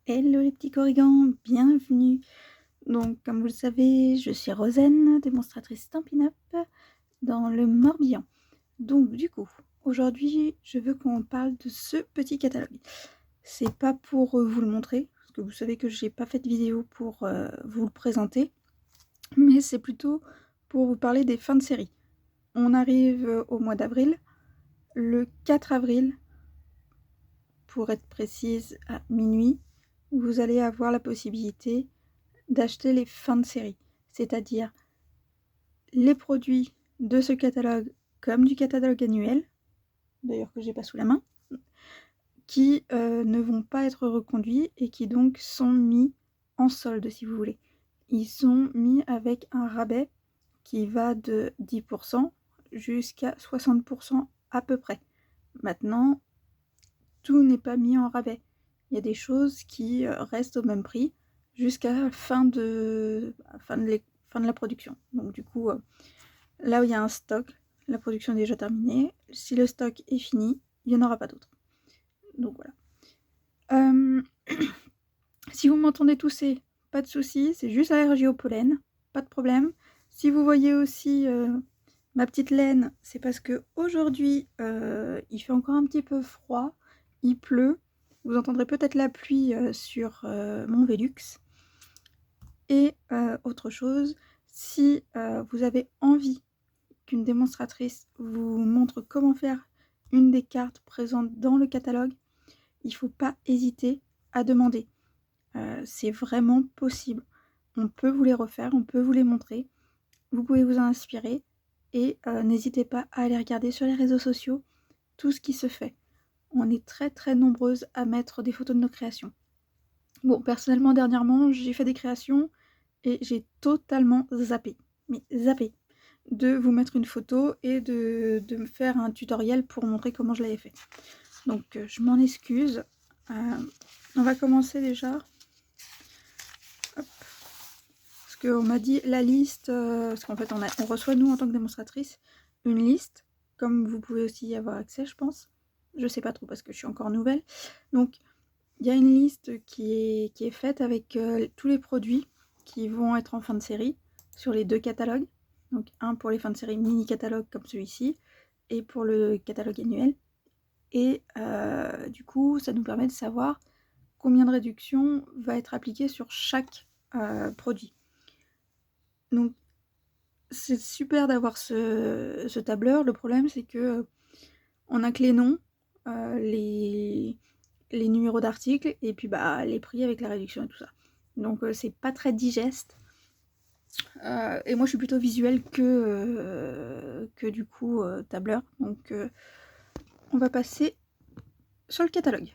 Hello les petits corrigans, bienvenue. Donc comme vous le savez, je suis Rosen, démonstratrice Stampin' Up dans le Morbihan. Donc du coup, aujourd'hui je veux qu'on parle de ce petit catalogue. C'est pas pour vous le montrer, parce que vous savez que j'ai pas fait de vidéo pour vous le présenter, mais c'est plutôt pour vous parler des fins de série. On arrive au mois d'avril, le 4 avril, pour être précise à minuit, vous allez avoir la possibilité d'acheter les fins de série, c'est-à-dire les produits de ce catalogue comme du catalogue annuel, d'ailleurs que j'ai pas sous la main, qui ne vont pas être reconduits et qui donc sont mis en solde si vous voulez. Ils sont mis avec un rabais qui va de 10% jusqu'à 60% à peu près. Maintenant, tout n'est pas mis en rabais. Il y a des choses qui restent au même prix jusqu'à la fin de la production. Donc du coup, là où il y a un stock, la production est déjà terminée. Si le stock est fini, il n'y en aura pas d'autre. Donc voilà. Si vous m'entendez tousser, pas de souci, c'est juste allergie au pollen, pas de problème. Si vous voyez aussi ma petite laine, c'est parce que aujourd'hui il fait encore un petit peu froid, il pleut. Vous entendrez peut-être la pluie sur mon Velux. Et autre chose, si vous avez envie qu'une démonstratrice vous montre comment faire une des cartes présentes dans le catalogue, il ne faut pas hésiter à demander. C'est vraiment possible. On peut vous les refaire, on peut vous les montrer. Vous pouvez vous en inspirer et n'hésitez pas à aller regarder sur les réseaux sociaux tout ce qui se fait. On est très très nombreuses à mettre des photos de nos créations. Bon, personnellement, dernièrement, j'ai fait des créations et j'ai totalement zappé. Mais zappé de vous mettre une photo et de me faire un tutoriel pour montrer comment je l'avais fait. Donc je m'en excuse. On va commencer déjà. Hop. Parce qu'on m'a dit la liste, parce qu'en fait on reçoit nous en tant que démonstratrice une liste, comme vous pouvez aussi y avoir accès je pense. Je sais pas trop parce que je suis encore nouvelle. Donc il y a une liste qui est faite avec tous les produits qui vont être en fin de série sur les deux catalogues. Donc un pour les fins de série mini catalogue comme celui-ci et pour le catalogue annuel. Et du coup ça nous permet de savoir combien de réduction va être appliquée sur chaque produit. Donc c'est super d'avoir ce tableur. Le problème c'est que on a que les noms, les numéros d'articles et puis bah les prix avec la réduction et tout ça. Donc c'est pas très digeste. Et moi je suis plutôt visuelle que du coup tableur. Donc on va passer sur le catalogue.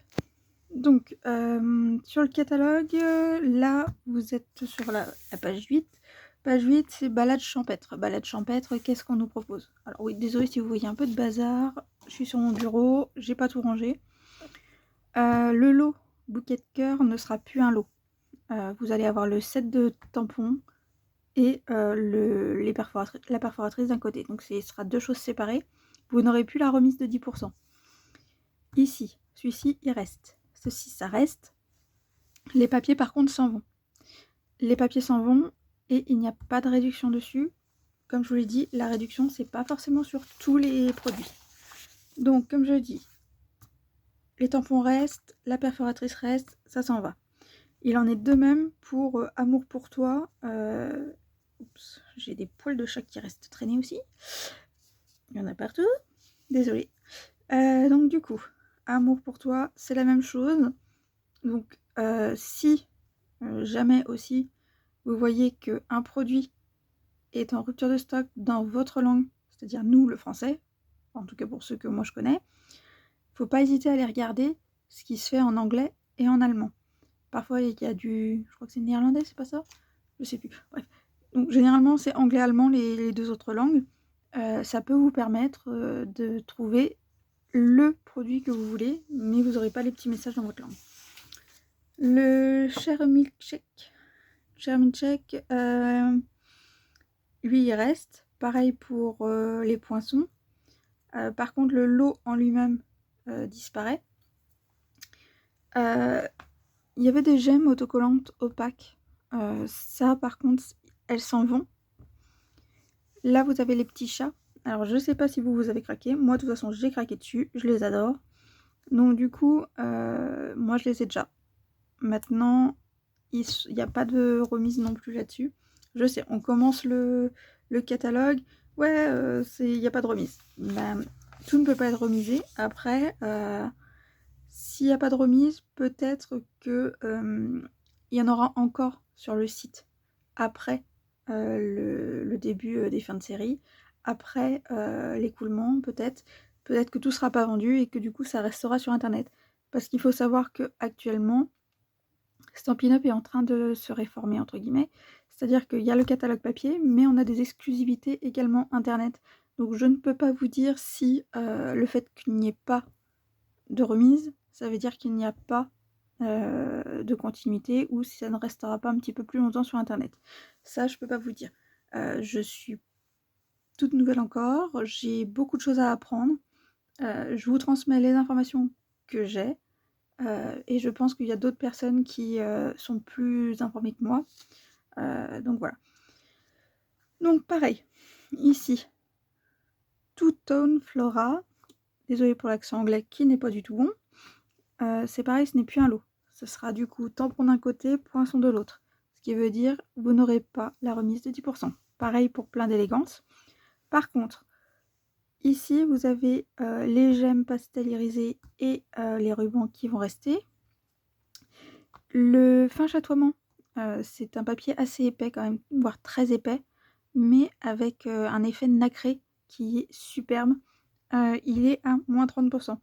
Donc sur le catalogue, là vous êtes sur la page 8. Page 8, c'est balade champêtre. Balade champêtre, qu'est-ce qu'on nous propose? Alors oui, désolé si vous voyez un peu de bazar. Je suis sur mon bureau, j'ai pas tout rangé. Le lot bouquet de cœur ne sera plus un lot. Vous allez avoir le set de tampons et la perforatrice d'un côté. Donc ce sera deux choses séparées. Vous n'aurez plus la remise de 10%. Ici, celui-ci, il reste. Ceci, ça reste. Les papiers, par contre, s'en vont. Les papiers s'en vont et il n'y a pas de réduction dessus. Comme je vous l'ai dit, la réduction, c'est pas forcément sur tous les produits. Donc, comme je dis, les tampons restent, la perforatrice reste, ça s'en va. Il en est de même pour Amour pour toi. Oups, j'ai des poils de chat qui restent traînés aussi. Il y en a partout. Désolée. Donc du coup, Amour pour toi, c'est la même chose. Donc si jamais aussi vous voyez qu'un produit est en rupture de stock dans votre langue, c'est-à-dire nous le français, en tout cas pour ceux que moi je connais, faut pas hésiter à aller regarder ce qui se fait en anglais et en allemand. Parfois il y a du... je crois que c'est néerlandais, c'est pas ça? Je sais plus. Bref. Donc généralement c'est anglais-allemand les deux autres langues. Ça peut vous permettre de trouver le produit que vous voulez, mais vous n'aurez pas les petits messages dans votre langue. Le Cher Milkshake, lui il reste. Pareil pour les poinçons. Par contre le lot en lui-même disparaît. Il il y avait des gemmes autocollantes opaques. Ça, par contre, elles s'en vont. Là, vous avez les petits chats. Alors, je sais pas si vous avez craqué. Moi, de toute façon, j'ai craqué dessus. Je les adore. Donc, du coup, moi, je les ai déjà. Maintenant, il n'y a pas de remise non plus là-dessus. Je sais, on commence le catalogue. Ouais, il n'y a pas de remise. Ben, tout ne peut pas être remisé. Après, s'il n'y a pas de remise, peut-être que il y en aura encore sur le site après le début des fins de série, après l'écoulement peut-être. Peut-être que tout sera pas vendu et que du coup ça restera sur internet. Parce qu'il faut savoir que actuellement, Stampin' Up est en train de se réformer entre guillemets. C'est-à-dire qu'il y a le catalogue papier, mais on a des exclusivités également internet. Donc je ne peux pas vous dire si le fait qu'il n'y ait pas de remise, ça veut dire qu'il n'y a pas de continuité ou si ça ne restera pas un petit peu plus longtemps sur internet. Ça, je peux pas vous dire. Je suis toute nouvelle encore, j'ai beaucoup de choses à apprendre. Je vous transmets les informations que j'ai et je pense qu'il y a d'autres personnes qui sont plus informées que moi. Donc voilà. Donc pareil, ici, Two Tone Flora. Désolée pour l'accent anglais qui n'est pas du tout bon. C'est pareil, ce n'est plus un lot. Ce sera du coup tampon d'un côté, poinçon de l'autre. Ce qui veut dire vous n'aurez pas la remise de 10%. Pareil pour plein d'élégance. Par contre, ici vous avez les gemmes pastelisées et les rubans qui vont rester. Le fin chatoiement, c'est un papier assez épais quand même, voire très épais, mais avec un effet nacré qui est superbe. Il est à moins 30%.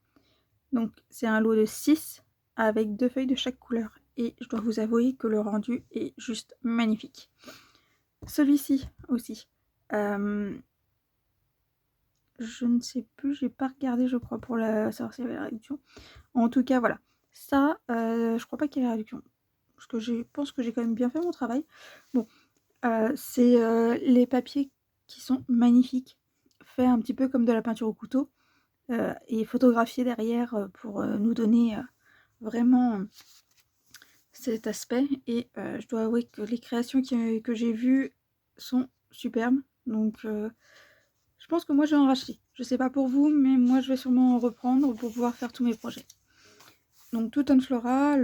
Donc c'est un lot de 6 avec 2 feuilles de chaque couleur. Et je dois vous avouer que le rendu est juste magnifique. Celui-ci aussi. Je ne sais plus, j'ai pas regardé je crois pour savoir s'il y avait la réduction. En tout cas voilà. Ça, je crois pas qu'il y ait la réduction. Parce que je pense que j'ai quand même bien fait mon travail. Bon, c'est les papiers qui sont magnifiques. Fait un petit peu comme de la peinture au couteau. Et photographié derrière pour nous donner vraiment cet aspect. Et je dois avouer que les créations que j'ai vues sont superbes. Donc je pense que moi je vais en racheter. Je sais pas pour vous, mais moi je vais sûrement en reprendre pour pouvoir faire tous mes projets. Donc Two Tone Flora,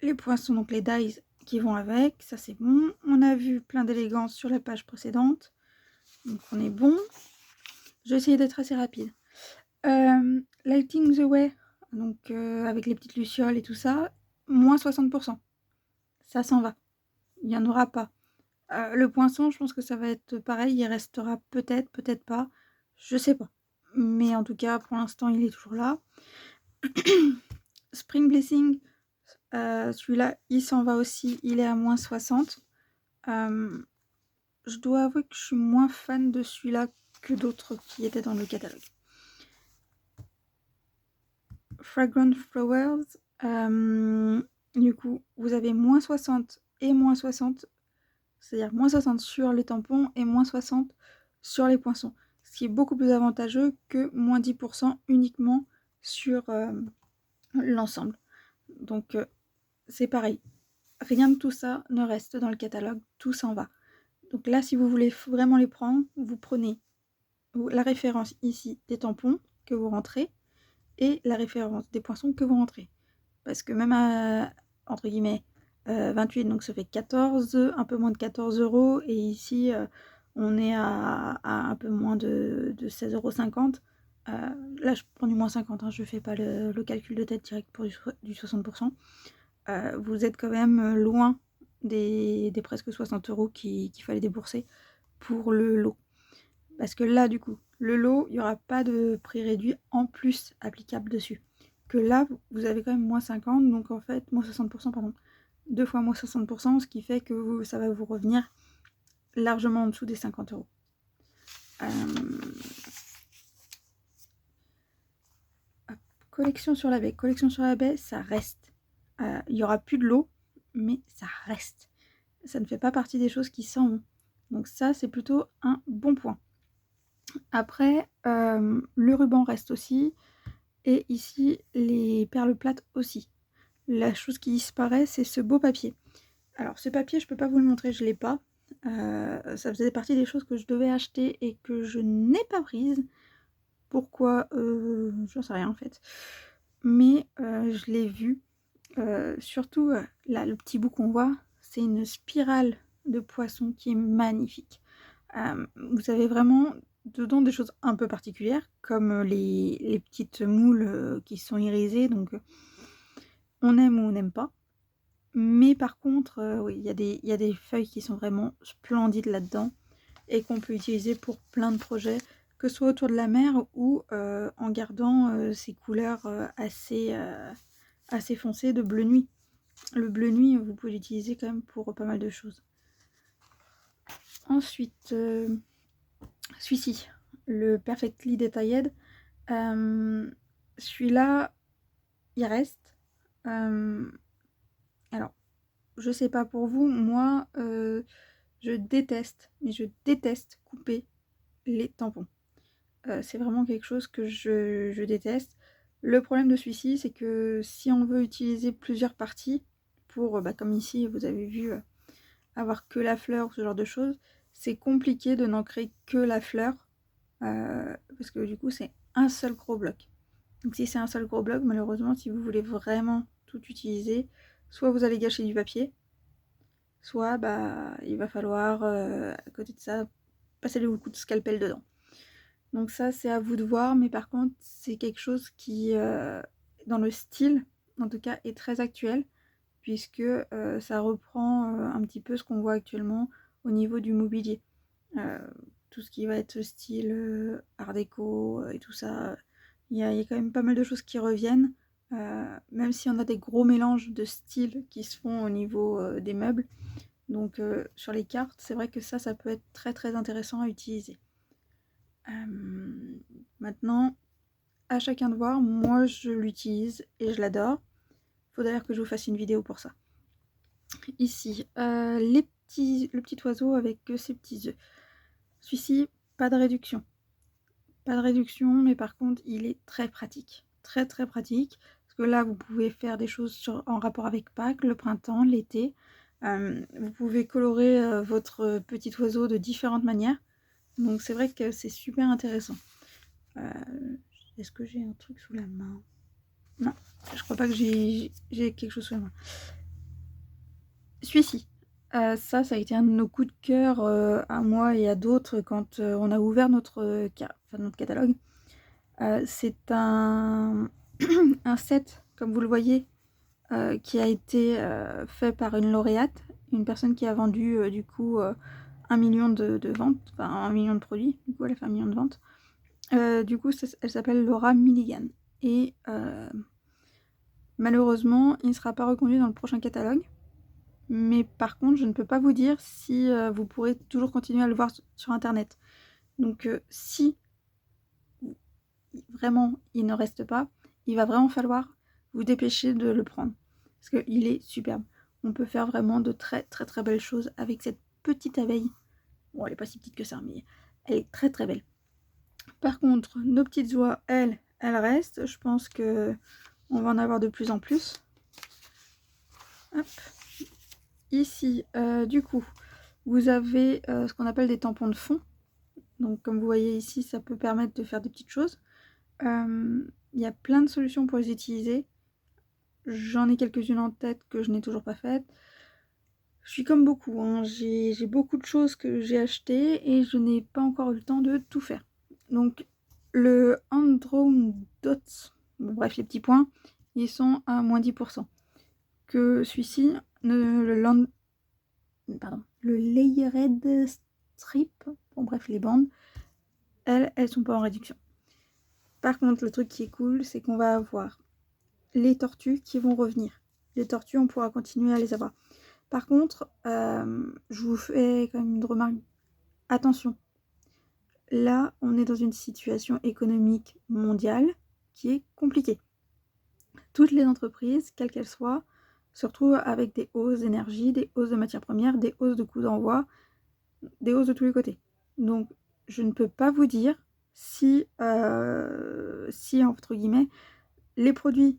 les poinçons, donc les dies qui vont avec, ça c'est bon. On a vu plein d'élégance sur la page précédente. Donc on est bon. Je vais essayer d'être assez rapide. Lighting the Way, donc avec les petites lucioles et tout ça, moins 60%. Ça s'en va. Il n'y en aura pas. Le poinçon, je pense que ça va être pareil. Il restera peut-être, peut-être pas. Je sais pas. Mais en tout cas, pour l'instant, il est toujours là. Spring Blessing, celui-là, il s'en va aussi. Il est à moins 60. Je dois avouer que je suis moins fan de celui-là que d'autres qui étaient dans le catalogue. Fragrant Flowers, du coup, vous avez moins 60 et moins 60, c'est-à-dire moins 60 sur les tampons et moins 60 sur les poinçons, ce qui est beaucoup plus avantageux que moins 10% uniquement sur l'ensemble. Donc, c'est pareil. Rien de tout ça ne reste dans le catalogue, tout s'en va. Donc là, si vous voulez vraiment les prendre, vous prenez la référence ici des tampons que vous rentrez, et la référence des poinçons que vous rentrez. Parce que même à, entre guillemets, 28, donc ça fait 14, un peu moins de 14 €, et ici, on est à un peu moins de 16,50 €. Là, je prends du moins 50, hein, je ne fais pas le calcul de tête direct pour du 60%. Vous êtes quand même loin des presque 60 € qu'il fallait débourser pour le lot. Parce que là, du coup, le lot, il n'y aura pas de prix réduit en plus applicable dessus. Que là, vous avez quand même moins 50, donc en fait, moins 60%, pardon. 2 fois moins 60%, ce qui fait que ça va vous revenir largement en dessous des 50 €. Collection sur la baie. Collection sur la baie, ça reste. Il n'y aura plus de lot, mais ça reste. Ça ne fait pas partie des choses qui s'en vont. Donc ça, c'est plutôt un bon point. Après, le ruban reste aussi. Et ici, les perles plates aussi. la chose qui disparaît, c'est ce beau papier. Alors ce papier, je peux pas vous le montrer, je l'ai pas. Ça faisait partie des choses que je devais acheter et que je n'ai pas prises. Pourquoi? J'en sais rien en fait. Mais je l'ai vu. Surtout, là, le petit bout qu'on voit, c'est une spirale de poisson qui est magnifique. Vous avez vraiment dedans des choses un peu particulières, comme les petites moules qui sont irisées, donc on aime ou on n'aime pas. Mais par contre, oui, il y a des feuilles qui sont vraiment splendides là-dedans et qu'on peut utiliser pour plein de projets, que ce soit autour de la mer ou en gardant ces couleurs assez foncées de bleu nuit. Le bleu nuit, vous pouvez l'utiliser quand même pour pas mal de choses. Ensuite, celui-ci, le Perfectly Detailed. Celui-là, il reste. Alors, je sais pas pour vous, moi, je déteste, mais je déteste couper les tampons. C'est vraiment quelque chose que je déteste. Le problème de celui-ci, c'est que si on veut utiliser plusieurs parties, pour, comme ici, vous avez vu, avoir que la fleur ou ce genre de choses, c'est compliqué de n'ancrer que la fleur, parce que du coup, c'est un seul gros bloc. Donc si c'est un seul gros bloc, malheureusement, si vous voulez vraiment tout utiliser, soit vous allez gâcher du papier, soit il va falloir, à côté de ça, passer le coup de scalpel dedans. Donc ça, c'est à vous de voir, mais par contre, c'est quelque chose qui, dans le style, en tout cas, est très actuel, puisque ça reprend un petit peu ce qu'on voit actuellement au niveau du mobilier. Tout ce qui va être style art déco et tout ça, il y a quand même pas mal de choses qui reviennent, même si on a des gros mélanges de styles qui se font au niveau des meubles. Donc sur les cartes, c'est vrai que ça peut être très très intéressant à utiliser. Maintenant, à chacun de voir, moi je l'utilise et je l'adore. Faut d'ailleurs que je vous fasse une vidéo pour ça. Ici, le petit oiseau avec ses petits œufs. Celui-ci, pas de réduction. Pas de réduction, mais par contre, il est très pratique. Très très pratique. Parce que là, vous pouvez faire des choses en rapport avec Pâques, le printemps, l'été. Vous pouvez colorer votre petit oiseau de différentes manières. Donc c'est vrai que c'est super intéressant. Est-ce que j'ai un truc sous la main? Non, je crois pas que j'ai quelque chose sous la main. Celui-ci. Ça a été un de nos coups de cœur à moi et à d'autres quand on a ouvert notre catalogue. C'est un, un set, comme vous le voyez, qui a été fait par une lauréate, une personne qui a vendu du coup 1 million de ventes, enfin 1 million de produits, du coup elle a fait 1 million de ventes. Du coup, elle s'appelle Laura Milligan. Et malheureusement, il ne sera pas reconduit dans le prochain catalogue. Mais par contre, je ne peux pas vous dire si vous pourrez toujours continuer à le voir sur internet. Donc si vraiment il ne reste pas, il va vraiment falloir vous dépêcher de le prendre. Parce qu'il est superbe. On peut faire vraiment de très très très belles choses avec cette petite abeille. Bon, elle n'est pas si petite que ça, mais elle est très très belle. Par contre, nos petites oies, elles restent. Je pense que on va en avoir de plus en plus. Hop. Ici, du coup, vous avez ce qu'on appelle des tampons de fond. Donc comme vous voyez ici, ça peut permettre de faire des petites choses. Il y a plein de solutions pour les utiliser. J'en ai quelques-unes en tête que je n'ai toujours pas faites. Je suis comme beaucoup, hein. J'ai beaucoup de choses que j'ai achetées et je n'ai pas encore eu le temps de tout faire. Donc le Hand-Drawn Dots, bon, bref les petits points, ils sont à moins 10%. Que celui-ci, le Layered Strip, bon bref les bandes, elles sont pas en réduction. Par contre, le truc qui est cool, c'est qu'on va avoir les tortues qui vont revenir. Les tortues, on pourra continuer à les avoir. Par contre, je vous fais quand même une remarque. Attention, là, on est dans une situation économique mondiale qui est compliquée. Toutes les entreprises, quelles qu'elles soient, se retrouvent avec des hausses d'énergie, des hausses de matières premières, des hausses de coûts d'envoi, des hausses de tous les côtés. Donc, je ne peux pas vous dire si entre guillemets, les produits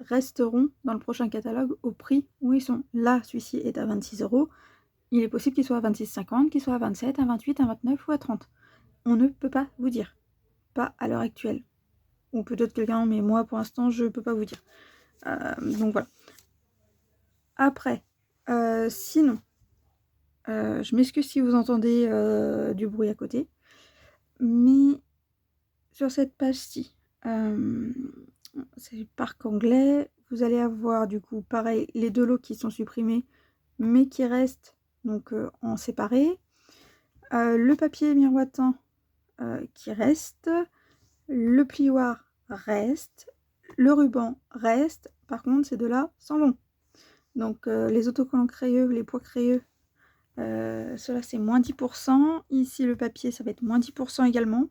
resteront dans le prochain catalogue au prix où ils sont. Là, celui-ci est à 26 €. Il est possible qu'il soit à 26,50, qu'il soit à 27, à 28, à 29 ou à 30. On ne peut pas vous dire. Pas à l'heure actuelle. Ou peut-être quelqu'un, mais moi, pour l'instant, je ne peux pas vous dire. Donc voilà. Après, sinon, je m'excuse si vous entendez du bruit à côté. Mais sur cette page-ci, c'est le parc anglais. Vous allez avoir du coup, pareil, les 2 lots qui sont supprimés, mais qui restent donc en séparé. Le papier miroitant qui reste. Le plioir reste. Le ruban reste. Par contre, ces 2-là s'en vont. Donc les autocollants crayeux, les poids crayeux, cela c'est moins 10%. Ici le papier, ça va être moins 10% également.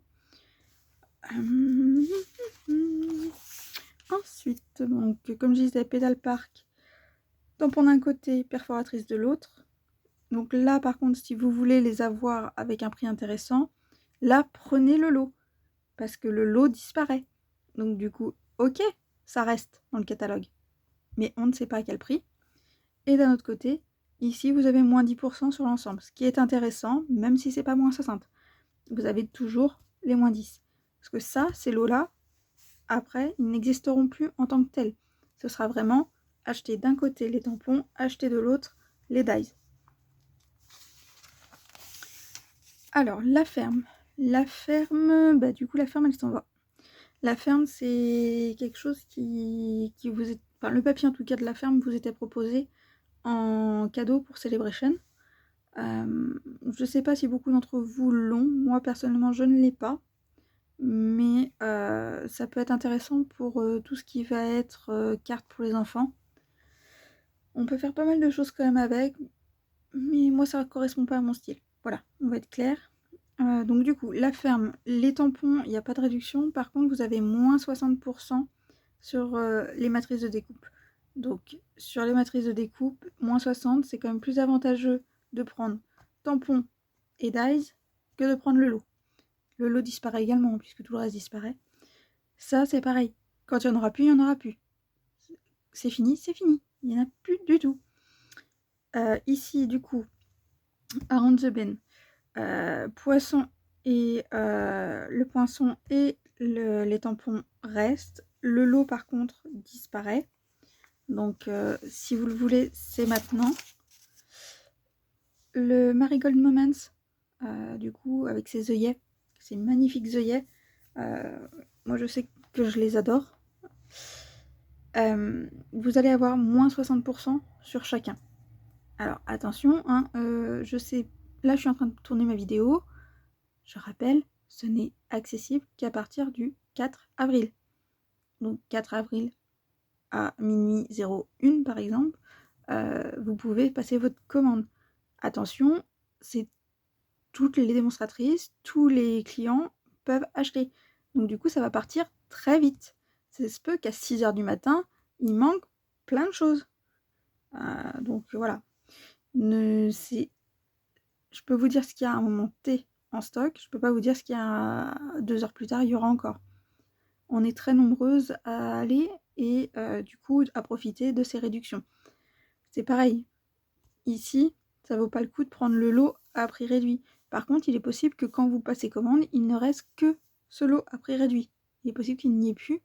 Ensuite, donc, comme je disais, pédale parc, tampon d'un côté, perforatrice de l'autre. Donc là, par contre, si vous voulez les avoir avec un prix intéressant, là, prenez le lot. Parce que le lot disparaît. Donc du coup, ok, ça reste dans le catalogue. Mais on ne sait pas à quel prix. Et d'un autre côté, ici, vous avez moins 10% sur l'ensemble. Ce qui est intéressant, même si c'est pas moins 60. Vous avez toujours les moins 10. Parce que ça, ces lots-là, après, ils n'existeront plus en tant que tels. Ce sera vraiment acheter d'un côté les tampons, acheter de l'autre les dies. Alors, la ferme. La ferme, bah du coup, la ferme, elle s'en va. La ferme, c'est quelque chose qui vous est... Enfin, le papier, en tout cas, de la ferme vous était proposé en cadeau pour Celebration. Je sais pas si beaucoup d'entre vous l'ont. Moi, personnellement, je ne l'ai pas. Mais ça peut être intéressant pour tout ce qui va être carte pour les enfants. On peut faire pas mal de choses quand même avec, mais moi ça correspond pas à mon style. Voilà, on va être clair. Donc du coup, la ferme, les tampons, il n'y a pas de réduction. Par contre, vous avez moins 60% sur les matrices de découpe. Donc sur les matrices de découpe, moins 60, c'est quand même plus avantageux de prendre tampons et dies que de prendre le lot. Le lot disparaît également, puisque tout le reste disparaît. Ça, c'est pareil. Quand il n'y en aura plus, il n'y en aura plus. C'est fini, c'est fini. Il n'y en a plus du tout. Ici, du coup, Around the Bin, poisson et le poinçon et les tampons restent. Le lot, par contre, disparaît. Donc, si vous le voulez, c'est maintenant. Le Marigold Moments, du coup, avec ses œillets, ces magnifiques œillets. Moi, je sais que je les adore. Vous allez avoir moins 60% sur chacun. Alors attention, hein, je sais, là je suis en train de tourner ma vidéo. Je rappelle, ce n'est accessible qu'à partir du 4 avril. Donc 4 avril à minuit 01 par exemple, vous pouvez passer votre commande. Attention, c'est toutes les démonstratrices, tous les clients peuvent acheter. Donc du coup, ça va partir très vite. C'est ce peu qu'à 6 h du matin, il manque plein de choses. Donc voilà. Je peux vous dire ce qu'il y a à un moment T en stock. Je peux pas vous dire ce qu'il y a 2 heures plus tard, il y aura encore. On est très nombreuses à aller et du coup à profiter de ces réductions. C'est pareil. Ici, ça vaut pas le coup de prendre le lot à prix réduit. Par contre, il est possible que quand vous passez commande, il ne reste que ce lot à prix réduit. Il est possible qu'il n'y ait plus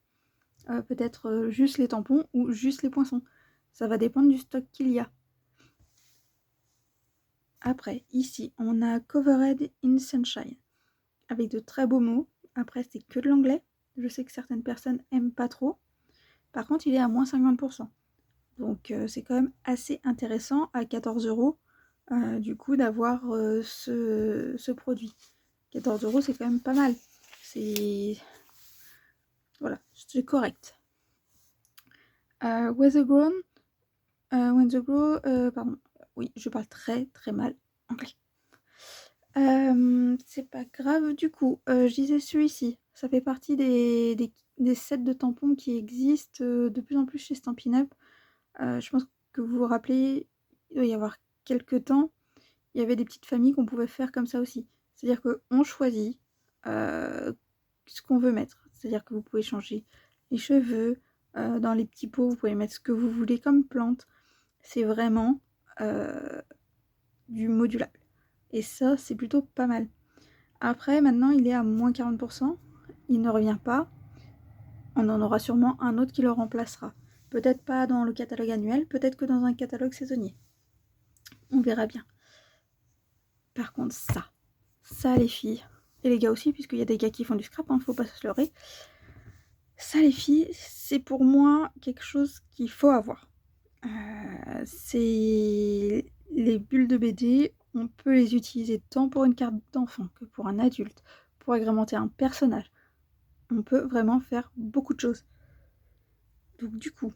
peut-être juste les tampons ou juste les poinçons. Ça va dépendre du stock qu'il y a. Après, ici, on a Covered in Sunshine, avec de très beaux mots. Après, c'est que de l'anglais. Je sais que certaines personnes aiment pas trop. Par contre, il est à moins 50%. Donc, c'est quand même assez intéressant à 14 €, du coup, d'avoir ce produit. 14 €, c'est quand même pas mal. C'est... Voilà, c'est correct. Weathergrown, pardon. Oui, je parle très très mal anglais. C'est pas grave du coup. Je disais celui-ci. Ça fait partie des sets de tampons qui existent de plus en plus chez Stampin' Up. Je pense que vous vous rappelez, il doit y avoir quelques temps, il y avait des petites familles qu'on pouvait faire comme ça aussi. C'est-à-dire qu'on choisit ce qu'on veut mettre. C'est-à-dire que vous pouvez changer les cheveux, Dans les petits pots, vous pouvez mettre ce que vous voulez comme plante. C'est vraiment du modulable. Et ça, c'est plutôt pas mal. Après, maintenant, il est à moins 40%. Il ne revient pas. On en aura sûrement un autre qui le remplacera. Peut-être pas dans le catalogue annuel, peut-être que dans un catalogue saisonnier. On verra bien. Par contre, ça les filles, et les gars aussi, puisqu'il y a des gars qui font du scrap, faut pas se leurrer. Ça les filles, c'est pour moi quelque chose qu'il faut avoir. C'est les bulles de BD, on peut les utiliser tant pour une carte d'enfant que pour un adulte, pour agrémenter un personnage. On peut vraiment faire beaucoup de choses. Donc du coup,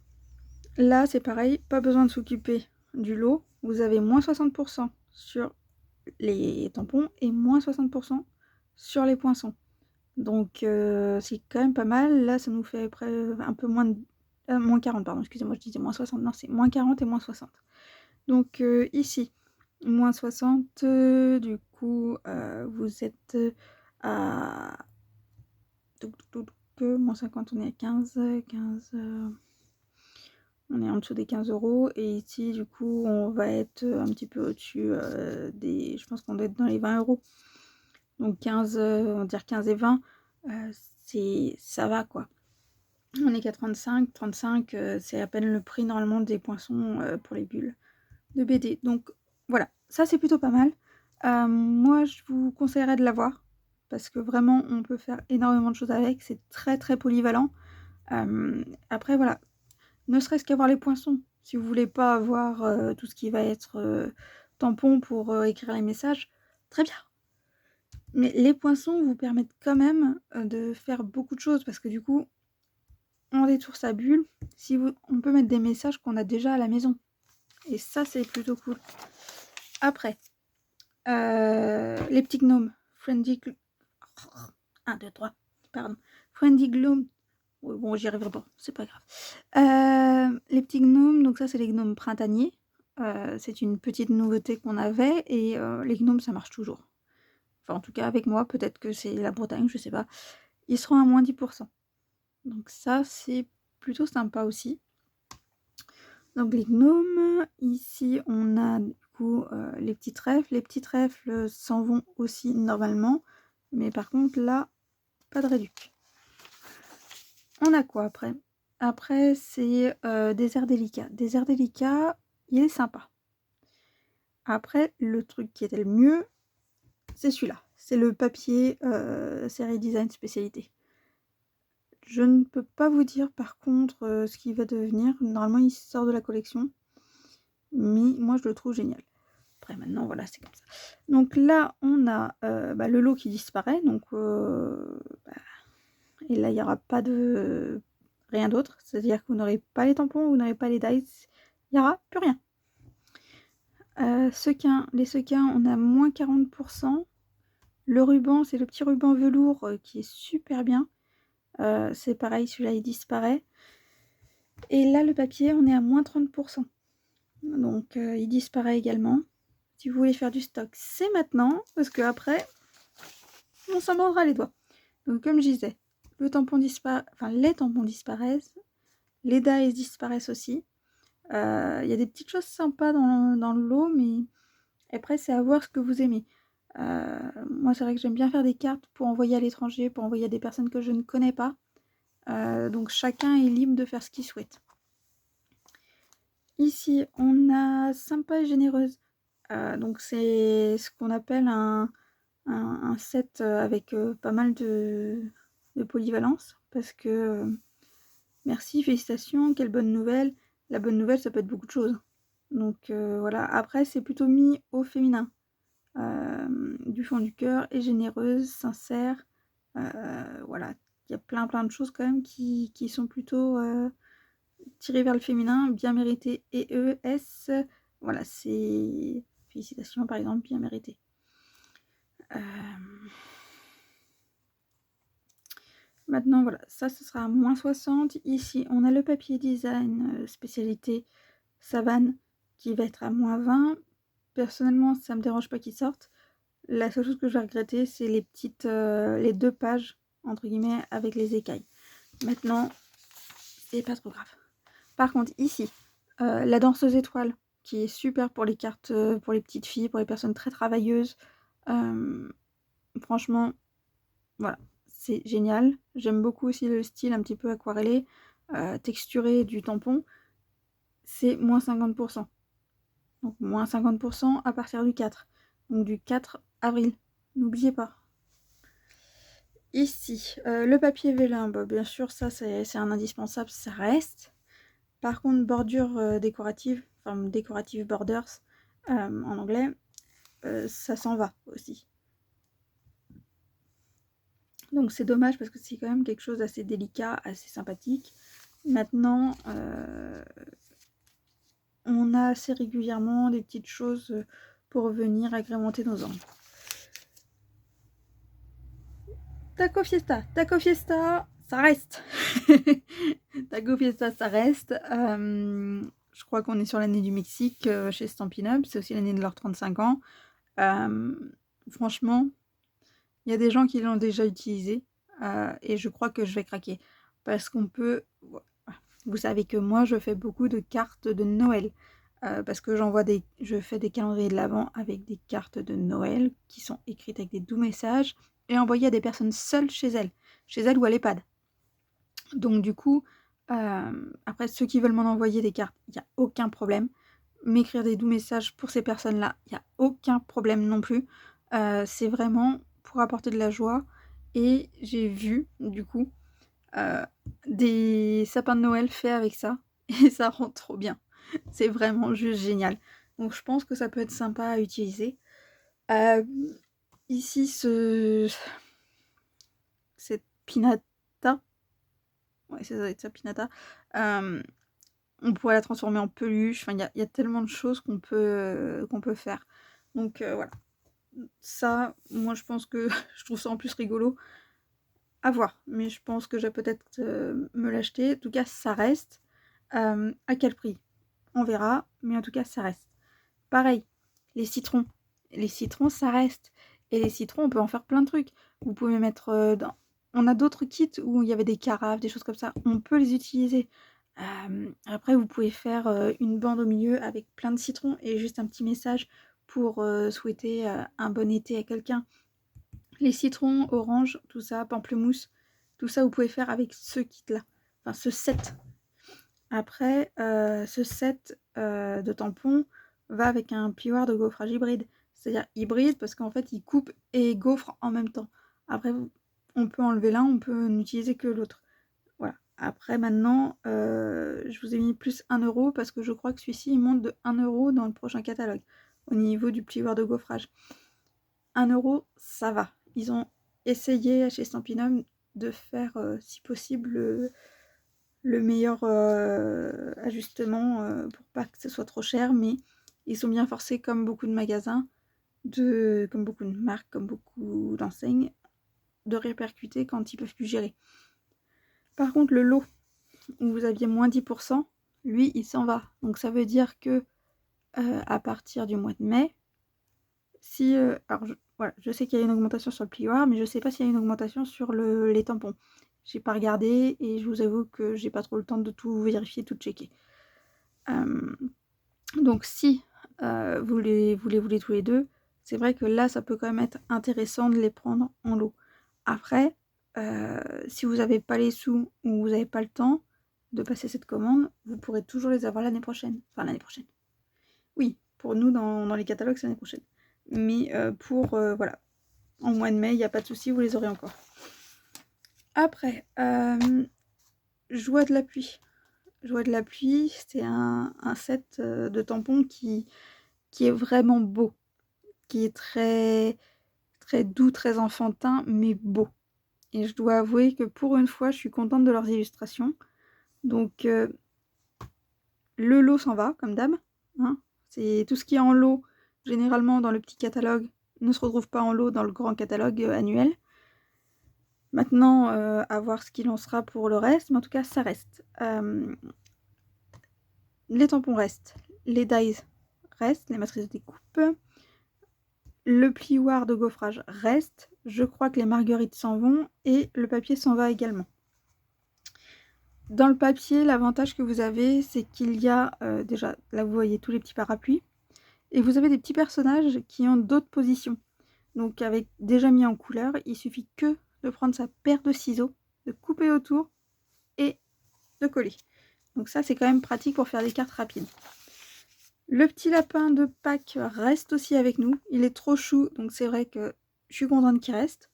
là c'est pareil, pas besoin de s'occuper du lot. Vous avez moins 60% sur les tampons et moins 60% sur les poinçons. Donc c'est quand même pas mal. Là ça nous fait après un peu moins de... moins 40, pardon, excusez-moi, je disais moins 60. Non, c'est moins 40 et moins 60. Donc ici, moins 60, du coup, vous êtes à... moins 50, on est à 15, on est en dessous des 15 euros. Et ici, du coup, on va être un petit peu au-dessus des... Je pense qu'on doit être dans les 20 euros. Donc 15, on va dire 15 et 20, ça va quoi. On est qu'à 35, c'est à peine le prix normalement des poinçons pour les bulles de BD. Donc voilà, ça c'est plutôt pas mal. Moi je vous conseillerais de l'avoir parce que vraiment on peut faire énormément de choses avec, c'est très très polyvalent. Après voilà, ne serait-ce qu'avoir les poinçons, si vous voulez pas avoir tout ce qui va être tampon pour écrire les messages, très bien. Mais les poinçons vous permettent quand même de faire beaucoup de choses parce que du coup, on détourne sa bulle. On peut mettre des messages qu'on a déjà à la maison. Et ça, c'est plutôt cool. Après, les petits gnomes. Friendly... 1, 2, 3. Pardon. Friendly Gnome. Oui, bon, j'y arriverai pas. C'est pas grave. Les petits gnomes, donc ça, c'est les gnomes printaniers. C'est une petite nouveauté qu'on avait. Et les gnomes, ça marche toujours. Enfin, en tout cas, avec moi, peut-être que c'est la Bretagne, je sais pas. Ils seront à moins 10%. Donc ça, c'est plutôt sympa aussi. Donc les gnomes, ici, on a du coup les petits trèfles. Les petits trèfles s'en vont aussi normalement. Mais par contre, là, pas de réduc. On a quoi après? Après, c'est des airs délicats. Des airs délicats, il est sympa. Après, le truc qui était le mieux, c'est celui-là. C'est le papier série design spécialité. Je ne peux pas vous dire par contre ce qu'il va devenir. Normalement, il sort de la collection. Mais moi, je le trouve génial. Après, maintenant, voilà, c'est comme ça. Donc là, on a le lot qui disparaît. Donc, et là, il n'y aura pas de... rien d'autre. C'est-à-dire que vous n'aurez pas les tampons, vous n'aurez pas les dice. Il n'y aura plus rien. Les sequins, on a moins 40%. Le ruban, c'est le petit ruban velours qui est super bien. C'est pareil, celui-là, il disparaît. Et là, le papier, on est à moins 30%. Donc, il disparaît également. Si vous voulez faire du stock, c'est maintenant. Parce qu'après, on s'en mordra les doigts. Donc, comme je disais, les tampons disparaissent. Les dies disparaissent aussi. Il y a des petites choses sympas dans le lot, mais après, c'est à voir ce que vous aimez. Moi, c'est vrai que j'aime bien faire des cartes pour envoyer à l'étranger, pour envoyer à des personnes que je ne connais pas. Donc, chacun est libre de faire ce qu'il souhaite. Ici, on a sympa et généreuse. Donc, c'est ce qu'on appelle un set avec pas mal de polyvalence. Parce que, merci, félicitations, quelle bonne nouvelle. La bonne nouvelle, ça peut être beaucoup de choses. Donc, voilà. Après, c'est plutôt mis au féminin. Du fond du cœur et généreuse, sincère. Voilà. Il y a plein de choses quand même qui sont plutôt... tiré vers le féminin, bien mérité, et ES, voilà, c'est félicitations par exemple, bien mérité. Maintenant, voilà, ça, ce sera à moins 60. Ici, on a le papier design spécialité savane qui va être à moins 20. Personnellement, ça me dérange pas qu'il sorte. La seule chose que je vais regretter, c'est les 2 pages, entre guillemets, avec les écailles. Maintenant, c'est pas trop grave. Par contre, ici, la danseuse étoile, qui est super pour les cartes, pour les petites filles, pour les personnes très travailleuses. Franchement, voilà, c'est génial. J'aime beaucoup aussi le style un petit peu aquarellé, texturé du tampon. C'est moins 50%. Donc moins 50% à partir du 4. Donc du 4 avril. N'oubliez pas. Ici, le papier vélin, bah, bien sûr, ça c'est un indispensable, ça reste. Par contre, bordure décorative, enfin decorative borders en anglais, ça s'en va aussi. Donc c'est dommage parce que c'est quand même quelque chose d'assez délicat, assez sympathique. Maintenant, on a assez régulièrement des petites choses pour venir agrémenter nos angles. Taco Fiesta, ça reste. Taco Fiesta, ça reste. Je crois qu'on est sur l'année du Mexique chez Stampin' Up. C'est aussi l'année de leurs 35 ans. Franchement, il y a des gens qui l'ont déjà utilisé. Et je crois que je vais craquer. Parce qu'on peut... Vous savez que moi, je fais beaucoup de cartes de Noël. Parce que je fais des calendriers de l'Avent avec des cartes de Noël qui sont écrites avec des doux messages et envoyées à des personnes seules chez elles ou à l'EHPAD. Donc du coup, après ceux qui veulent m'en envoyer des cartes, il n'y a aucun problème. M'écrire des doux messages pour ces personnes-là, il n'y a aucun problème non plus. C'est vraiment pour apporter de la joie. Et j'ai vu, du coup, des sapins de Noël faits avec ça. Et ça rend trop bien. C'est vraiment juste génial. Donc je pense que ça peut être sympa à utiliser. Ici, cette pinata. Ouais, ça doit être ça, pinata. On pourrait la transformer en peluche. Enfin, il y a tellement de choses qu'on peut faire. Donc voilà. Ça, moi je pense que je trouve ça en plus rigolo. À voir. Mais je pense que je vais peut-être me l'acheter. En tout cas, ça reste. À quel prix? On verra. Mais en tout cas, ça reste. Pareil, les citrons. Les citrons, ça reste. Et les citrons, on peut en faire plein de trucs. Vous pouvez mettre dans... On a d'autres kits où il y avait des carafes, des choses comme ça. On peut les utiliser. Après, vous pouvez faire une bande au milieu avec plein de citrons et juste un petit message pour souhaiter un bon été à quelqu'un. Les citrons, orange, tout ça, pamplemousse, tout ça, vous pouvez faire avec ce kit-là. Enfin, ce set. Après, ce set de tampons va avec un plioir de gaufrage hybride. C'est-à-dire hybride parce qu'en fait, il coupe et gaufre en même temps. Après, on peut enlever l'un, on peut n'utiliser que l'autre. Voilà. Après, maintenant, je vous ai mis plus 1 € parce que je crois que celui-ci, il monte de 1 € dans le prochain catalogue au niveau du plioir de gaufrage. 1 €, ça va. Ils ont essayé chez Stampin' Up de faire, si possible, le meilleur ajustement pour pas que ce soit trop cher, mais ils sont bien forcés, comme beaucoup de magasins, comme beaucoup de marques, comme beaucoup d'enseignes, de répercuter quand ils peuvent plus gérer. Par contre, le lot où vous aviez moins 10%, lui, il s'en va. Donc ça veut dire que à partir du mois de mai, si... alors, voilà, je sais qu'il y a une augmentation sur le plioir, mais je sais pas s'il y a une augmentation sur les tampons. J'ai pas regardé et je vous avoue que j'ai pas trop le temps de tout vérifier, tout checker. Donc si vous les voulez tous les deux, c'est vrai que là, ça peut quand même être intéressant de les prendre en lot. Après, si vous n'avez pas les sous ou vous n'avez pas le temps de passer cette commande, vous pourrez toujours les avoir l'année prochaine. Enfin, l'année prochaine. Oui, pour nous, dans les catalogues, c'est l'année prochaine. Mais voilà, en mois de mai, il n'y a pas de souci, vous les aurez encore. Après, Joie de la pluie. Joie de la pluie, c'est un set de tampons qui est vraiment beau, qui est très, très doux, très enfantin, mais beau. Et je dois avouer que pour une fois, je suis contente de leurs illustrations. Donc, le lot s'en va, comme d'hab. Hein. C'est tout ce qui est en lot, généralement dans le petit catalogue, ne se retrouve pas en lot dans le grand catalogue annuel. Maintenant, à voir ce qu'il en sera pour le reste, mais en tout cas, ça reste. Les tampons restent, les dies restent, les matrices de découpe. Le plioir de gaufrage reste. Je crois que les marguerites s'en vont et le papier s'en va également. Dans le papier, l'avantage que vous avez, c'est qu'il y a, déjà, là vous voyez tous les petits parapluies, et vous avez des petits personnages qui ont d'autres positions. Donc avec déjà mis en couleur, il suffit que de prendre sa paire de ciseaux, de couper autour et de coller. Donc ça, c'est quand même pratique pour faire des cartes rapides. Le petit lapin de Pâques reste aussi avec nous. Il est trop chou, donc c'est vrai que je suis contente qu'il reste.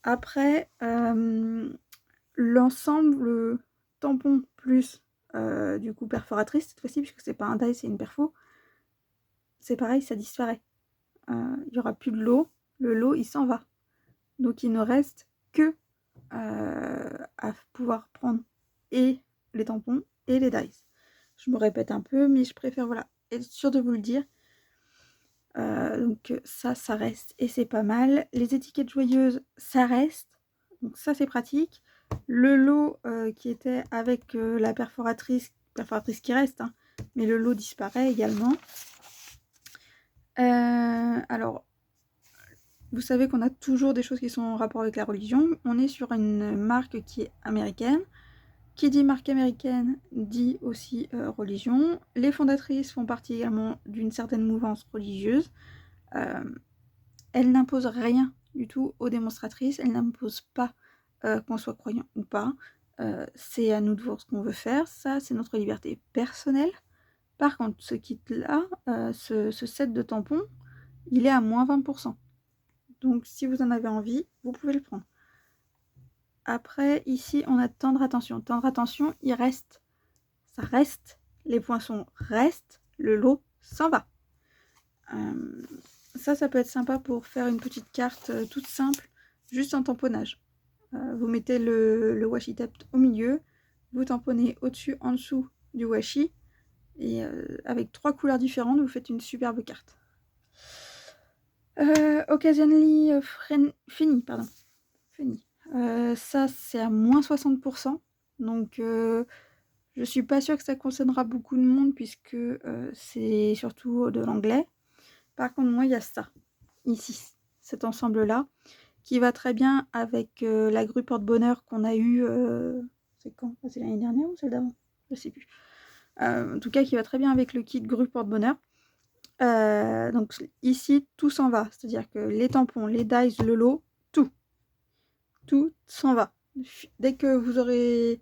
Après, l'ensemble, le tampon plus du coup perforatrice cette fois-ci, puisque c'est pas un die, c'est une perfo, c'est pareil, ça disparaît. Il n'y aura plus de lot. Le lot, il s'en va. Donc il ne reste que à pouvoir prendre et les tampons et les dies. Je me répète un peu, mais je préfère voilà, être sûre de vous le dire. Donc ça reste et c'est pas mal. Les étiquettes joyeuses, ça reste. Donc ça, c'est pratique. Le lot qui était avec la perforatrice qui reste, hein, mais le lot disparaît également. Alors, vous savez qu'on a toujours des choses qui sont en rapport avec la religion. On est sur une marque qui est américaine. Qui dit marque américaine dit aussi religion. Les fondatrices font partie également d'une certaine mouvance religieuse. Elles n'imposent rien du tout aux démonstratrices. Elles n'imposent pas qu'on soit croyant ou pas. C'est à nous de voir ce qu'on veut faire. Ça, c'est notre liberté personnelle. Par contre, ce kit-là, ce set de tampons, il est à moins 20%. Donc, si vous en avez envie, vous pouvez le prendre. Après, ici, on a tendre attention. Tendre attention, il reste. Ça reste. Les poinçons restent. Le lot s'en va. Ça peut être sympa pour faire une petite carte toute simple, juste en tamponnage. Vous mettez le washi tape au milieu, vous tamponnez au-dessus, en dessous du washi, et avec 3 couleurs différentes, vous faites une superbe carte. Occasionally fini. Ça, c'est à moins 60%. Donc, je suis pas sûre que ça concernera beaucoup de monde, puisque c'est surtout de l'anglais. Par contre, moi, il y a ça, ici, cet ensemble-là, qui va très bien avec la grue porte-bonheur qu'on a eue, c'est quand? C'est l'année dernière ou celle d'avant? Je sais plus. En tout cas, qui va très bien avec le kit grue porte-bonheur. Donc ici, tout s'en va. C'est-à-dire que les tampons, les dies, le lot, tout s'en va. Dès que vous aurez...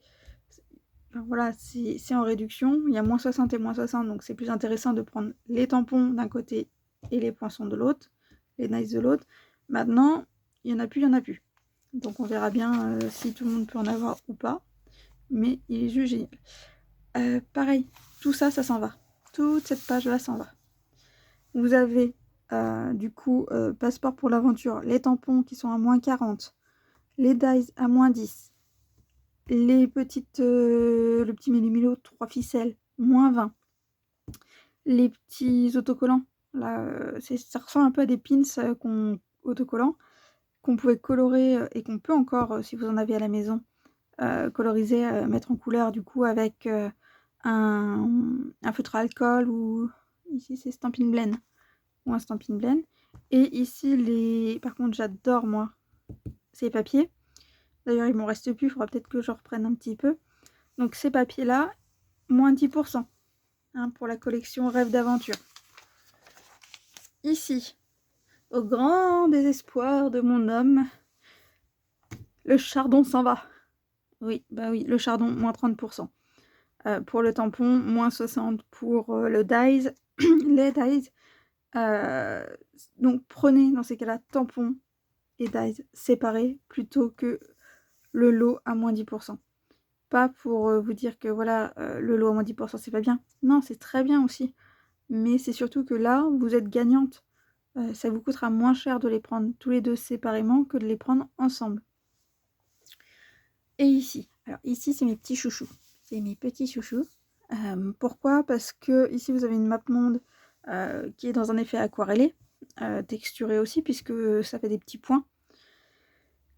Enfin, voilà, c'est en réduction. Il y a moins 60 et moins 60, donc c'est plus intéressant de prendre les tampons d'un côté et les poinçons de l'autre, les dies de l'autre. Maintenant, il n'y en a plus. Donc on verra bien si tout le monde peut en avoir ou pas. Mais il est juste génial. Pareil, tout ça s'en va. Toute cette page-là s'en va. Vous avez du coup passeport pour l'aventure, les tampons qui sont à moins 40, les dies à moins 10, les petites, le petit méli-mélo, 3 ficelles, moins 20, les petits autocollants, là, ça ressemble un peu à des pins autocollants qu'on pouvait colorer et qu'on peut encore, si vous en avez à la maison, coloriser, mettre en couleur du coup avec un feutre à alcool ou ici c'est Stampin' Blend ou un Stampin' Blend. Et ici, par contre, j'adore moi ces papiers. D'ailleurs, il m'en reste plus, il faudra peut-être que je reprenne un petit peu. Donc ces papiers-là, moins 10%, hein, pour la collection Rêve d'aventure. Ici, au grand désespoir de mon homme, le chardon s'en va. Oui, bah oui, le chardon, moins 30%. Pour le tampon, moins 60 pour le dies, les dies. Donc prenez dans ces cas-là tampon et dies séparés plutôt que le lot à moins 10%. Pas pour vous dire que voilà, le lot à moins 10% c'est pas bien. Non, c'est très bien aussi. Mais c'est surtout que là, vous êtes gagnante. Ça vous coûtera moins cher de les prendre tous les deux séparément que de les prendre ensemble. Et ici, alors ici c'est mes petits chouchous. C'est mes petits chouchous. Pourquoi? Parce que ici vous avez une map monde qui est dans un effet aquarellé, texturé aussi, puisque ça fait des petits points.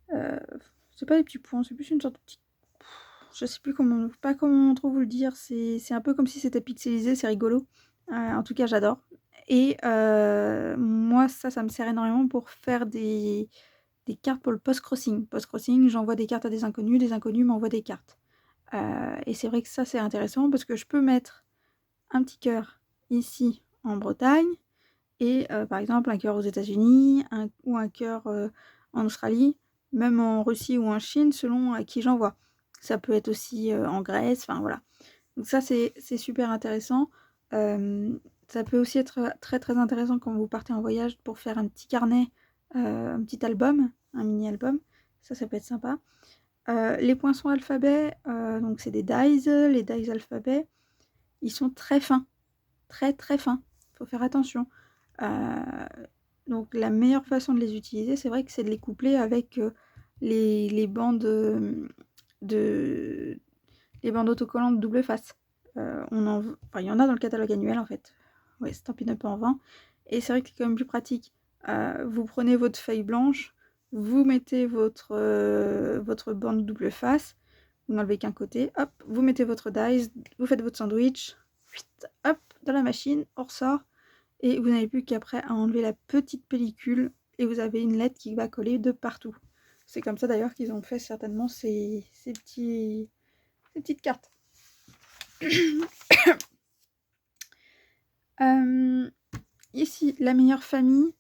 C'est pas des petits points, c'est plus une sorte de petit... Je sais plus pas comment trop vous le dire, c'est un peu comme si c'était pixelisé, c'est rigolo. En tout cas, j'adore. Et moi, ça me sert énormément pour faire des cartes pour le post-crossing. Post-crossing, j'envoie des cartes à des inconnus m'envoient des cartes. Et c'est vrai que ça, c'est intéressant parce que je peux mettre un petit cœur ici en Bretagne et par exemple un cœur aux États-Unis ou un cœur en Australie, même en Russie ou en Chine, selon à qui j'envoie. Ça peut être aussi en Grèce, enfin voilà. Donc ça, c'est super intéressant. Ça peut aussi être très très intéressant quand vous partez en voyage pour faire un petit carnet, un petit album, un mini-album. Ça peut être sympa. Les poinçons alphabet, donc c'est des dies. Les dies alphabet, ils sont très fins. Très très fins. Il faut faire attention. Donc la meilleure façon de les utiliser, c'est vrai que c'est de les coupler avec les bandes de les bandes autocollantes double face. Il y en a dans le catalogue annuel en fait. Ouais, Stampin' Up en vend. Et c'est vrai que c'est quand même plus pratique. Vous prenez votre feuille blanche, vous mettez votre bande double face, vous n'enlevez qu'un côté, hop, vous mettez votre dice, vous faites votre sandwich, hop, dans la machine, on ressort, et vous n'avez plus qu'après à enlever la petite pellicule, et vous avez une lettre qui va coller de partout. C'est comme ça d'ailleurs qu'ils ont fait certainement ces petites cartes. Ici, la meilleure famille,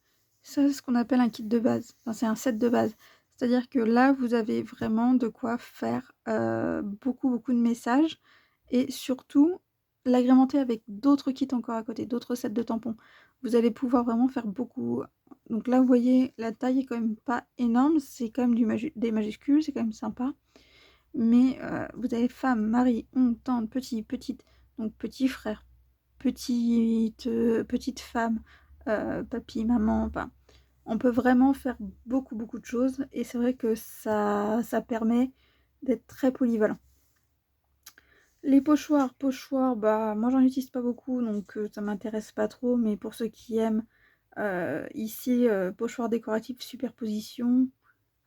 ça c'est ce qu'on appelle un kit de base. Enfin, c'est un set de base. C'est-à-dire que là, vous avez vraiment de quoi faire beaucoup de messages et surtout l'agrémenter avec d'autres kits encore à côté, d'autres sets de tampons. Vous allez pouvoir vraiment faire beaucoup. Donc là, vous voyez, la taille est quand même pas énorme. C'est quand même des majuscules, c'est quand même sympa. Mais vous avez femme, mari, oncle, tante, petit, petite, donc petit frère, petite femme, papy, maman, enfin, on peut vraiment faire beaucoup de choses et c'est vrai que ça permet d'être très polyvalent. Les pochoirs, bah moi j'en utilise pas beaucoup donc ça m'intéresse pas trop, mais pour ceux qui aiment, ici pochoir décoratif superposition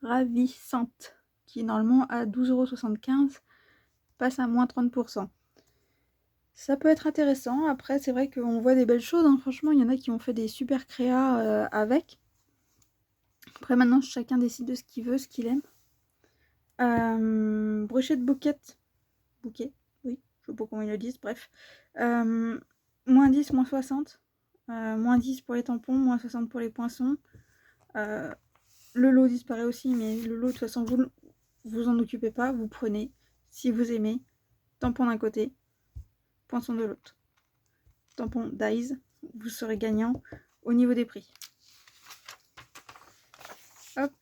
ravissante qui est normalement à 12,75 € passe à moins 30%. Ça peut être intéressant. Après, c'est vrai qu'on voit des belles choses, hein. Franchement, il y en a qui ont fait des super créas avec. Après, maintenant, chacun décide de ce qu'il veut, ce qu'il aime. Brochette bouquet, oui, je sais pas comment ils le disent, bref. Moins 10, moins 60. Moins 10 pour les tampons, moins 60 pour les poinçons. Le lot disparaît aussi, mais le lot, de toute façon, vous en occupez pas. Vous prenez, si vous aimez, tampon d'un côté, poinçon de l'autre. Tampon dies, vous serez gagnant au niveau des prix. Hop.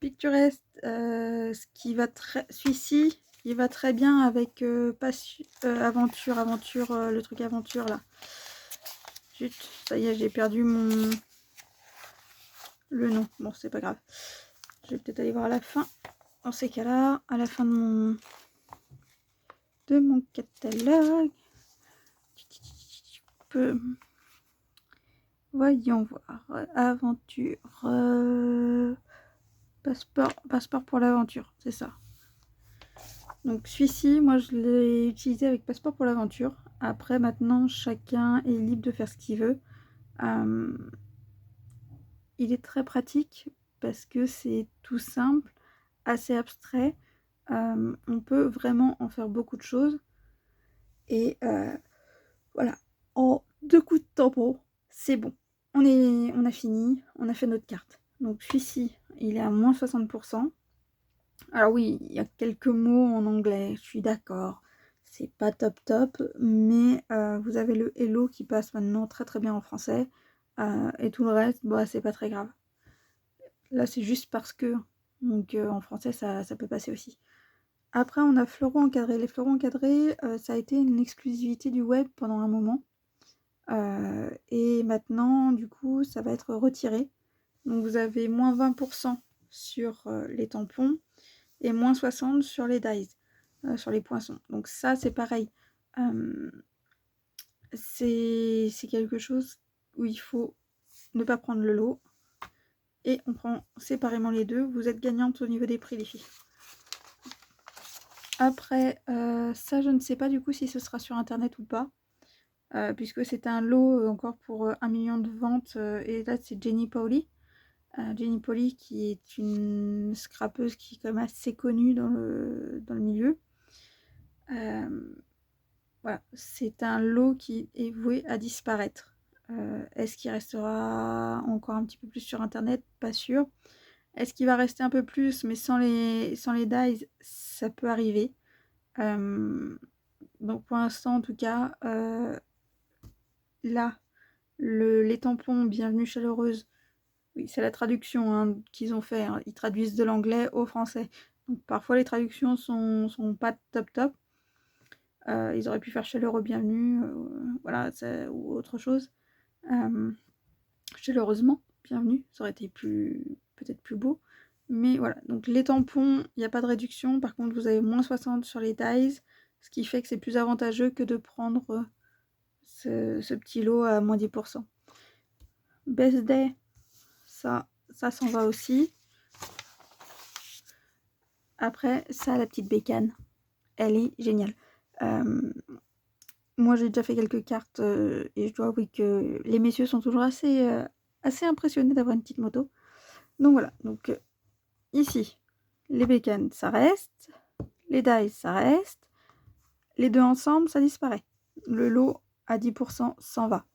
Picturesque, celui-ci, il va très bien avec aventure, le truc aventure là. Zut, ça y est, j'ai perdu le nom. Bon, c'est pas grave. Je vais peut-être aller voir à la fin. Dans ces cas-là, à la fin de mon catalogue. Voyons voir. Aventure. Passeport pour l'aventure, c'est ça. Donc celui-ci, moi je l'ai utilisé avec Passeport pour l'aventure. Après, maintenant, chacun est libre de faire ce qu'il veut. Il est très pratique parce que c'est tout simple, assez abstrait. On peut vraiment en faire beaucoup de choses. Et voilà, en 2 coups de tampon, c'est bon. On a fini, on a fait notre carte. Donc celui-ci, il est à moins 60%. Alors oui, il y a quelques mots en anglais, je suis d'accord. C'est pas top, mais vous avez le hello qui passe maintenant très bien en français. Et tout le reste, bah, c'est pas très grave. Là, c'est juste parce que. Donc en français, ça peut passer aussi. Après, on a fleurons encadrés. Les fleurons encadrés, ça a été une exclusivité du web pendant un moment. Et maintenant, du coup, ça va être retiré. Donc vous avez moins 20% sur les tampons et moins 60 sur les dies, sur les poinçons. Donc ça, c'est pareil. C'est quelque chose où il faut ne pas prendre le lot. Et on prend séparément les deux. Vous êtes gagnante au niveau des prix, les filles. Après, ça, je ne sais pas du coup si ce sera sur Internet ou pas. Puisque c'est un lot encore pour 1 million de ventes. Et là, c'est Jenny Pauli. Jenny Polly, qui est une scrapeuse qui est quand même assez connue dans le milieu. Voilà, c'est un lot qui est voué à disparaître. Est-ce qu'il restera encore un petit peu plus sur internet? Pas sûr. Est-ce qu'il va rester un peu plus, mais sans les dies? Ça peut arriver. Donc pour l'instant, en tout cas, là, les tampons Bienvenue Chaleureuse, oui, c'est la traduction hein, qu'ils ont fait. Hein. Ils traduisent de l'anglais au français. Donc parfois les traductions sont pas top. Ils auraient pu faire chaleureux bienvenue, voilà, ou autre chose. Chaleureusement bienvenue, ça aurait été peut-être plus beau. Mais voilà, donc les tampons, il n'y a pas de réduction. Par contre, vous avez moins 60 sur les dies, ce qui fait que c'est plus avantageux que de prendre ce petit lot à moins 10%. Best Day, ça s'en va aussi. Après, ça, la petite bécane, elle est géniale. Moi, j'ai déjà fait quelques cartes et je dois avouer que les messieurs sont toujours assez impressionnés d'avoir une petite moto. Donc voilà, donc ici, les bécanes, ça reste. Les dies, ça reste. Les deux ensemble, ça disparaît. Le lot à 10% s'en va.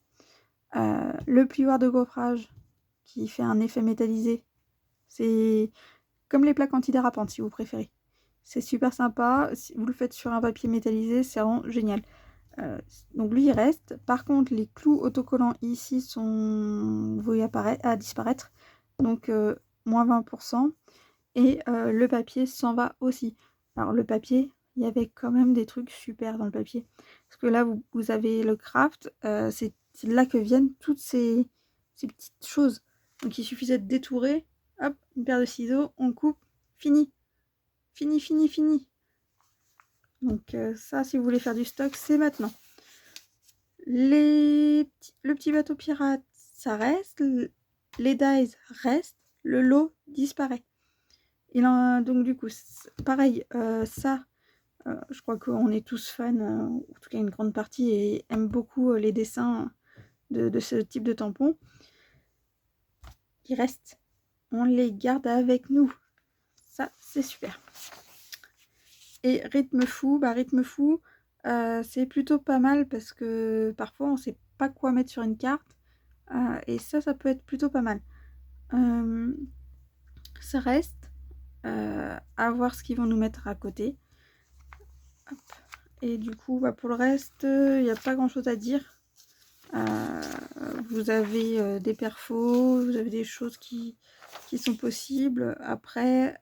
Le plioir de gaufrage qui fait un effet métallisé, c'est comme les plaques antidérapantes si vous préférez. C'est super sympa. Si vous le faites sur un papier métallisé, c'est vraiment génial. Donc lui il reste. Par contre les clous autocollants ici sont voués à disparaître. Donc moins 20%. Et le papier s'en va aussi. Alors le papier, il y avait quand même des trucs super dans le papier. Parce que là vous avez le craft. C'est de là que viennent toutes ces petites choses. Donc il suffisait de détourer. Hop, une paire de ciseaux, on coupe. Fini. Fini. Donc ça, si vous voulez faire du stock, c'est maintenant. Le petit bateau pirate, ça reste. Les dies restent. Le lot disparaît. Donc du coup, pareil, ça, je crois qu'on est tous fans, en tout cas une grande partie, et aime beaucoup les dessins de ce type de tampon. Ils restent. On les garde avec nous. Ça, c'est super. Et rythme fou, c'est plutôt pas mal parce que parfois on sait pas quoi mettre sur une carte. Et ça peut être plutôt pas mal. Ça reste. À voir ce qu'ils vont nous mettre à côté. Hop. Et du coup, pour le reste, il n'y a pas grand chose à dire. Vous avez des perfos, vous avez des choses qui sont possibles. Après,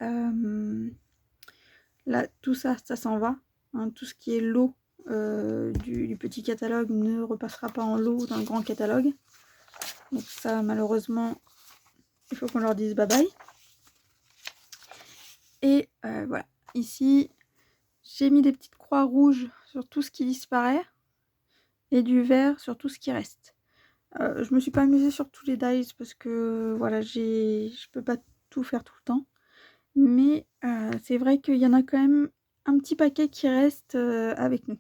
là, tout ça s'en va. Hein, tout ce qui est lot du petit catalogue ne repassera pas en lot dans le grand catalogue. Donc ça, malheureusement, il faut qu'on leur dise bye bye. Et voilà. Ici, j'ai mis des petites croix rouges sur tout ce qui disparaît et du vert sur tout ce qui reste. Je me suis pas amusée sur tous les dies parce que voilà, je peux pas tout faire tout le temps. Mais c'est vrai qu'il y en a quand même un petit paquet qui reste avec nous.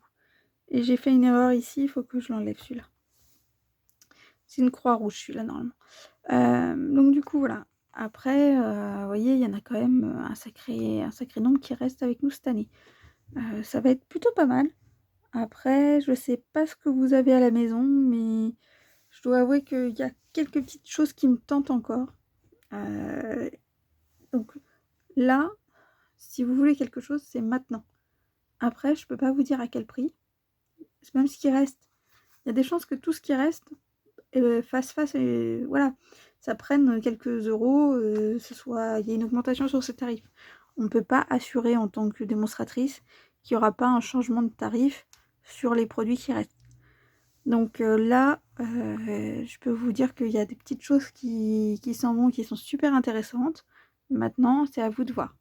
Et j'ai fait une erreur ici, il faut que je l'enlève celui-là. C'est une croix rouge celui-là normalement. Donc du coup voilà. Après, vous voyez, il y en a quand même un sacré nombre qui reste avec nous cette année. Ça va être plutôt pas mal. Après, je sais pas ce que vous avez à la maison, mais je dois avouer qu'il y a quelques petites choses qui me tentent encore. Donc là, si vous voulez quelque chose, c'est maintenant. Après, je peux pas vous dire à quel prix. C'est même ce qui reste. Il y a des chances que tout ce qui reste fasse et voilà, ça prenne quelques euros, il y a une augmentation sur ce tarif. On ne peut pas assurer en tant que démonstratrice qu'il n'y aura pas un changement de tarif sur les produits qui restent. Donc là, je peux vous dire qu'il y a des petites choses qui s'en vont, qui sont super intéressantes. Maintenant, c'est à vous de voir.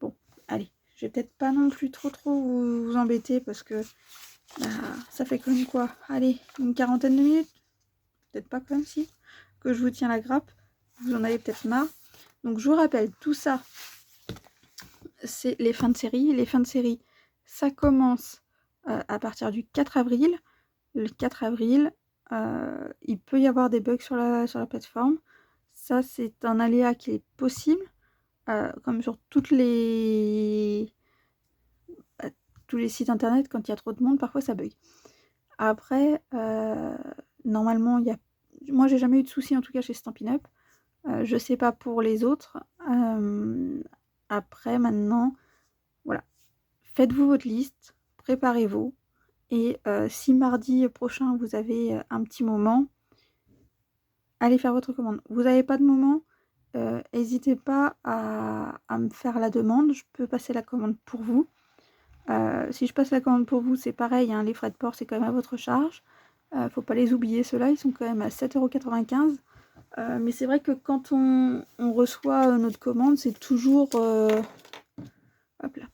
Bon, allez, je vais peut-être pas non plus trop vous embêter parce que ça fait comme quoi, allez, une quarantaine de minutes, peut-être pas quand même si, que je vous tiens la grappe. Vous en avez peut-être marre. Donc je vous rappelle, tout ça, c'est les fins de série. Les fins de série, ça commence à partir du 4 avril. Le 4 avril, il peut y avoir des bugs sur la plateforme. Ça, c'est un aléa qui est possible, comme sur tous les sites internet, quand il y a trop de monde, parfois ça bug. Après, normalement, moi j'ai jamais eu de soucis en tout cas chez Stampin' Up. Je sais pas pour les autres. Après, maintenant, voilà. Faites-vous votre liste, préparez-vous. Et si mardi prochain vous avez un petit moment, allez faire votre commande. Vous n'avez pas de moment, n'hésitez pas à me faire la demande. Je peux passer la commande pour vous. Si je passe la commande pour vous, c'est pareil, hein, les frais de port, c'est quand même à votre charge. Faut pas les oublier, ceux-là, ils sont quand même à 7,95 €. Mais c'est vrai que quand on reçoit notre commande, c'est toujours... hop là.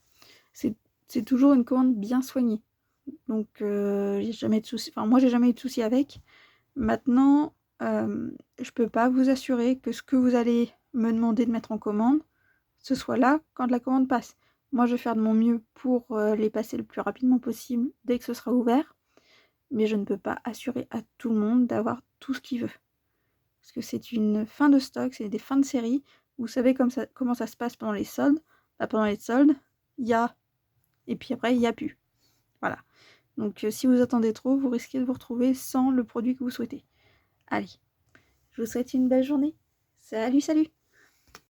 C'est toujours une commande bien soignée. Donc, j'ai jamais de soucis. Enfin, moi, j'ai jamais eu de soucis avec. Maintenant, je peux pas vous assurer que ce que vous allez me demander de mettre en commande, ce soit là quand la commande passe. Moi, je vais faire de mon mieux pour les passer le plus rapidement possible dès que ce sera ouvert. Mais je ne peux pas assurer à tout le monde d'avoir tout ce qu'il veut. Parce que c'est une fin de stock, c'est des fins de série. Vous savez comment ça se passe pendant les soldes. Pendant les soldes, il y a... Et puis après, il n'y a plus. Voilà. Donc si vous attendez trop, vous risquez de vous retrouver sans le produit que vous souhaitez. Allez, je vous souhaite une belle journée. Salut, salut!